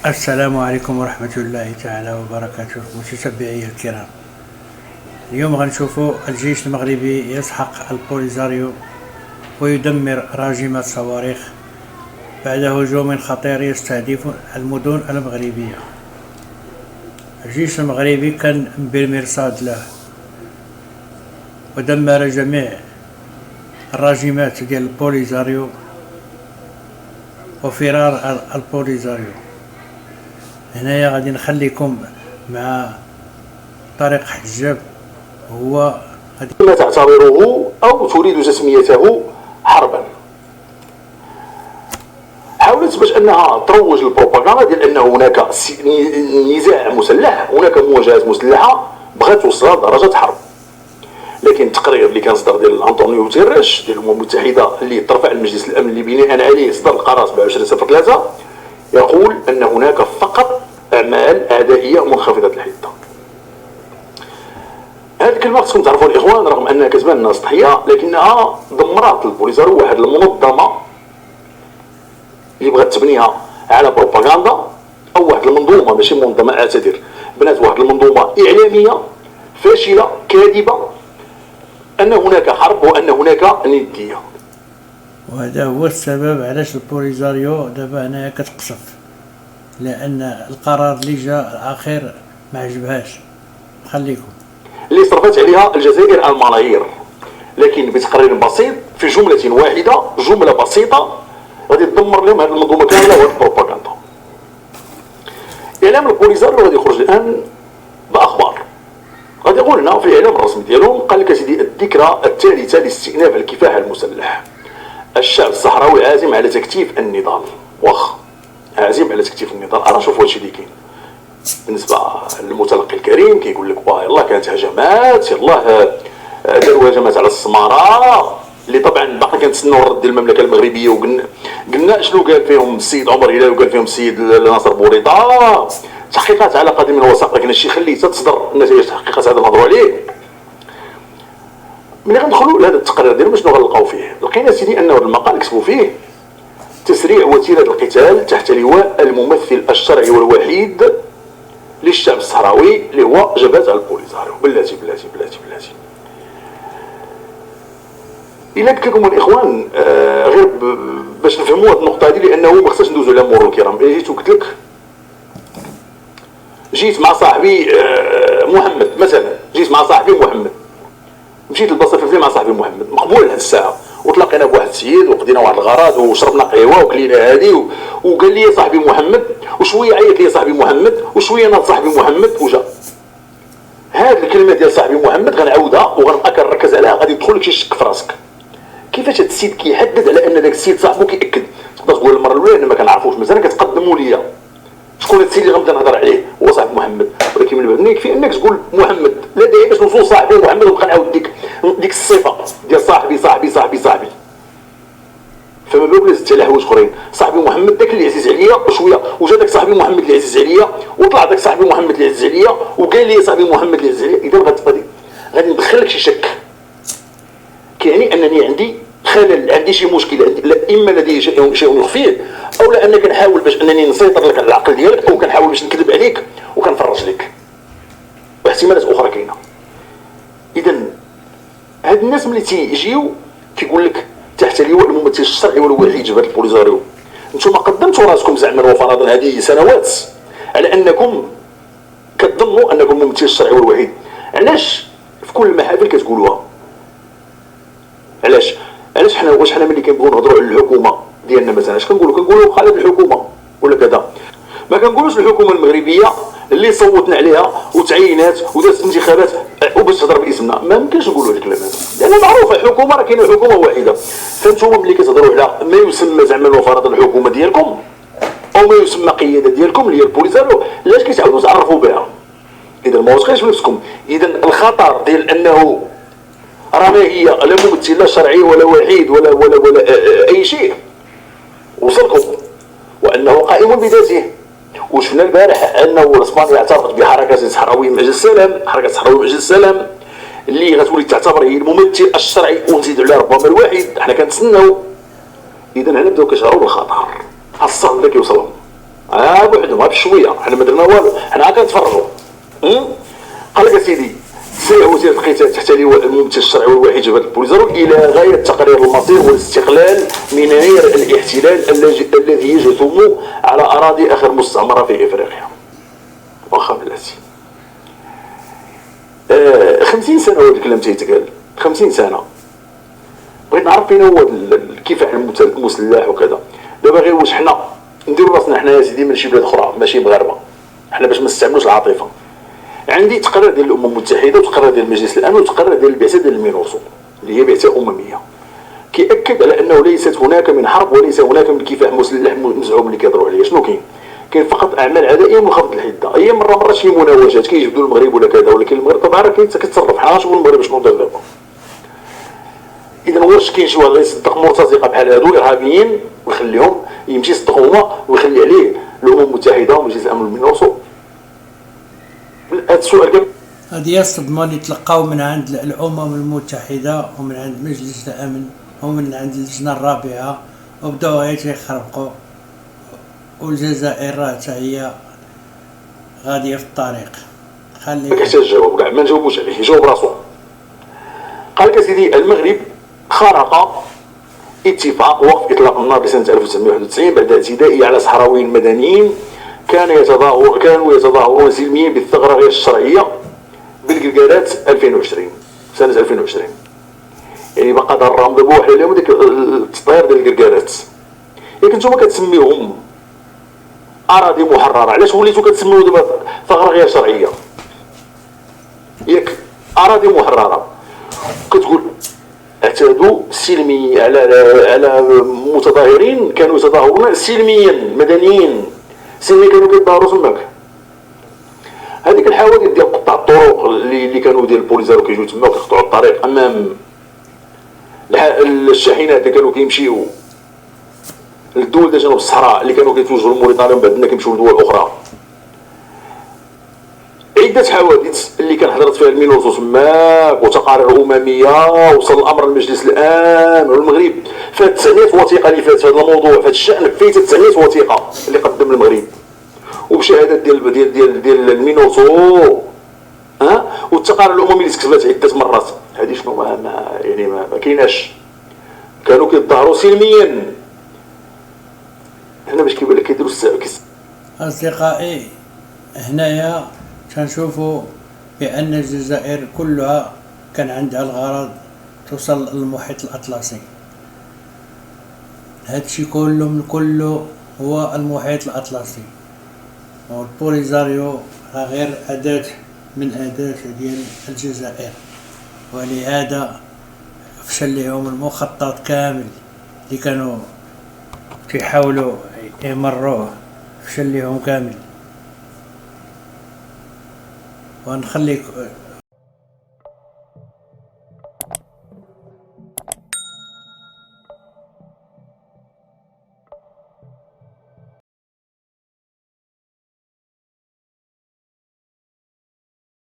السلام عليكم ورحمة الله تعالى وبركاته. متتبعي الكرام، اليوم غنشوفوا الجيش المغربي يسحق البوليزاريو ويدمر راجمات صواريخ بعد هجوم خطير يستهدف المدن المغربية. الجيش المغربي كان بالمرصاد له ودمر جميع الراجمات ديال البوليزاريو وفرار البوليزاريو. هنايا غادي نخليكم مع طارق حجاب، هو ما تعتبره أو تريد تسميته حربا. حاولت باش أنها تروج البروباغندا ديال أن هناك نزاع مسلح، هناك مواجهات مسلحة بغات توصلها لدرجة حرب. لكن التقرير اللي كان صدر ديال أنطونيو غوتيريش ديال الأمم المتحدة اللي ترفع المجلس الأمن اللي بناء عليه صدر القرار 27/3 يقول أن هناك فقط أعمال أعدائية منخفضة الحدة. هذه الكلمة خصكم تعرفوا الإخوان، رغم أنها كتبان الناس ضحية لكنها دمرت البوليزاريو، واحد المنظمة اللي بغات تبنيها على بروباغندا، أو واحد المنظومة ماشي منظمة، أعتذر، بنات واحد المنظومة إعلامية فاشلة كاذبة أن هناك حرب وأن هناك ندية. وهذا هو السبب علاش البوليزاريو دابا هنايا كتقصف، لأن القرار اللي جا الأخير ما عجبهاش. خليكم اللي صرفت عليها الجزائر الملايير، لكن بتقرير بسيط في جملة واحدة، جملة بسيطة غادي تدمر لهم هذه المنظومة كاملة وهذه البروباغندا. إعلام البوليزاريو غادي يخرج الآن بأخبار، غادي يقول لنا في الإعلام الرسمي ديالهم، قال لك سيدي الذكرى الثالثة لاستئناف الكفاح المسلح، الشعب الصحراوي عازم على تكثيف النضال. واخا عازم على تكثيف النضال، أنا شوفوا هادشي اللي كاين بالنسبه للمتلقي الكريم كيقول لك يلاه كانت هجمات، يلاه داروا هجمات على السماره، اللي طبعا باقي كنتسناو الرد ديال المملكه المغربيه، وقلنا شنو قال فيهم السيد عمر هلال وقال فيهم السيد ناصر بوريطه، تحقيقات على قدم الوثائق، لكن هادشي خليه تصدر النتائج التحقيقات هذا نهضروا عليه. ملي غندخلوا لهذا التقرير ديالهم شنو غنلقاو فيه؟ لقينا سيدي انه هذا المقال كتبوا فيه تسريع وتيره القتال تحت لواء الممثل الشرعي والوحيد للشعب الصحراوي اللي هو جبهة البوليزاريو. بلاتي بلاتي بلاتي بلاتي. إلا قلت لكم الإخوان غير باش نفهموا هذه النقطة هذه، لأنه ما خصناش ندوزو على مرور الكرام. إلا جيت وقلت لك جيت مع صاحبي محمد مثلا، جيت مع صاحبي محمد، مشيت للبلاصة الفلانية مع صاحبي محمد، مقبول هذه الساعة، وتلاقينا بواحد السيد وقضينا واحد الغرض وشربنا قهوه وكلينا هادي وقال لي صاحبي محمد، وشويه عيط لي صاحبي محمد، وشويه ناض صاحبي محمد وجا. هاد الكلمه ديال صاحبي محمد غنعاودها وغنبقى كنركز عليها، غادي يدخل لك شي شك في راسك. كيفاش هاد السيد كيحدد على ان داك السيد صاحبو كيأكد؟ تقدر تقول المره الاولى انا ما كنعرفوش مزال كتقدموا ليا شكون هاد السيد اللي غنبدا نهضر عليه، هو صاحبي محمد، ولكن من بعد يكفي انك تقول محمد، لا داعي باش نوصل صاحبي محمد ونبقى نعاود ديك الصفه ديال صاحبي صاحبي صاحبي صاحبي. فما بالك زدت على حوايج اخرين، صاحبي محمد داك اللي عزيز عليا وشويه، وجا داك صاحبي محمد اللي عزيز عليا، وطلع داك صاحبي محمد اللي عزيز عليا وقال لي صاحبي محمد اللي عزيز عليا. اذا غادي ندخل لك شي شك، كيعني انني عندي خلل، عندي شي مشكله، اما لدي شيء يخفيه، او لا انك كنحاول باش انني نسيطر لك على العقل ديالك، او كنحاول باش نكذب عليك وكنفرج لك، واحتمالات اخرى كاينه. اذا هاد الناس ملي تيجيو كيقول لك تحت لواء الممثل الشرعي والوحيد جبهة البوليزاريو، نتوما قدمتوا راسكم زعما وفرضا هذه سنوات على انكم كتظنوا انكم الممثل الشرعي والوحيد. علاش في كل المحافل كتقولوها؟ علاش حنا واش حنا ملي كنبغيو نهضروا على الحكومه ديالنا مثلا اش كنقولوا خالد الحكومه ولا كذا، ما كنقولوش الحكومه المغربيه اللي صوتنا عليها وتعينات ودازت انتخابات وباش تهضر باسمنا. ما يمكنش نقولوا هذا الكلام هذا، لان معروفه الحكومه راه كاينه حكومه واحده. فانتوما ملي كتهضروا على ما يسمى زعما وفرض الحكومه ديالكم او ما يسمى قياده ديالكم اللي هي البوليزاريو، علاش كتعاودوا تعرفوا بها؟ اذا ما واثقينش في نفسكم. اذا الخطر ديال انه راه ما هي لا ممثل لا شرعي ولا وحيد ولا اي شيء وصلكم، وانه قائم بذاته. وشفنا البارح انه اسبانيا اعترفت بحركه صحراويه من اجل السلام، حركه صحراويه من اجل السلام اللي غتولي تعتبر هي الممثل الشرعي ونزيد عليها ربما الواحد، حنا كنتسناو. اذا هنا بداو كيشعروا بالخطر، الصهد بدا كيوصلهم، بوحدهم بشويه، حنا ما درنا والو، حنا كنتفرجوا. قال لك اسيدي سير وزير القتال تحت لواء الممثل الشرعي والوحيد جبهه البوليزاريو الى غايه تقرير المصير والاستقلال من نير الاحتلال الذي يجثم على اراضي اخر مستعمره في افريقيا. واخا بلاتي 50 سنه هذا الكلام تيتقال، 50 سنه. بغيت نعرف فين هو الكفاح المسلح وكذا. دابا غير واش حنا نديرو راسنا حنا يا سيدي من شي بلاد اخرى ماشي مغاربه، حنا باش ما نستعملوش العاطفه. عندي تقرير ديال الامم المتحده وتقرير ديال مجلس الامن وتقرير ديال البعثه ديال المينوسو اللي هي بعثه امميه كيأكد على انه ليست هناك من حرب وليس هناك من كفاح مسلح مزعوم اللي كيهضروا عليه. شنو كاين فقط اعمال عدائيه ومنخفض الحده. اي مرات شي مناوشات كيجبدوا المغرب ولا كذا، ولكن المغرب طبعا راه كيتصرف. حنا نشوفوا المغرب شنو دار دابا. اذا واش كاين شي واحد غيصدق مرتزقه بحال هادو ارهابيين ويخليهم يمشي يصدقوا هما ويخلي عليه الامم المتحده ومجلس الامن والمينوسو؟ هذا السؤال كامل. هذه الصدمة اللي تلقاو من عند الأمم المتحدة ومن عند مجلس الأمن ومن عند اللجنة الرابعة، وبداو غير تيخربقوا، والجزائر راه حتى هي غادية في الطريق. ما كيحتاج جواب كاع، ما نجاوبوش عليه، يجاوب راسو. قال لك سيدي المغرب خرق اتفاق وقف اطلاق النار لسنه 1991 بعد اعتدائه على صحراويين مدنيين كانوا يتظاهرون سلميا بالثغره غير الشرعيه بالقلقالات 2020 سنه 2020. يعني بقى ضرهم دابا واحد اليوم ديك التطهير ديال القلقالات. ياك نتوما كتسميوهم اراضي محرره، علاش وليتو كتسميو دابا ثغره غير شرعيه؟ ياك اراضي محرره كتقول اعتادوا سلمي على متظاهرين كانوا يتظاهرون سلميا مدنيين سلميا كانوا كيتظاهروا تماك. هذيك الحوادث ديال قطاع الطرق اللي كانوا ديال البوليزاريو كيجيو تما وكيقطعوا الطريق امام الشاحنات اللي كانوا كيمشيو للدول ديال جنوب الصحراء اللي كانوا كيتوجهوا لموريتانيا ومن بعد كيمشيو لدول اخرى. عدة حوادث اللي كان حضرت فيها المينوسو تماك وتقارير أممية وصل الأمر لمجلس الأمن والمغرب. فهاد 900 وثيقة اللي فات في هذا الموضوع في هذا الشأن فيه 900 وثيقة اللي قدم المغرب وبشهادات ديال المينوسو والتقارير الأممية اللي تكتبات عدة مرات. هذه شنو ما كايناش. كانوا كيتظاهروا سلميا. هنا باش كيبان لك كيديروا أصدقائي هنايا تنشوفوا بأن الجزائر كلها كان عندها الغرض توصل للمحيط الأطلسي. هادشي كله هو المحيط الأطلسي، والبوليزاريو غير أداة من أداة ديال الجزائر، ولهذا فشل لهم المخطط كامل اللي كانوا كيحاولوا يمروه، فشل لهم كامل. ونخليك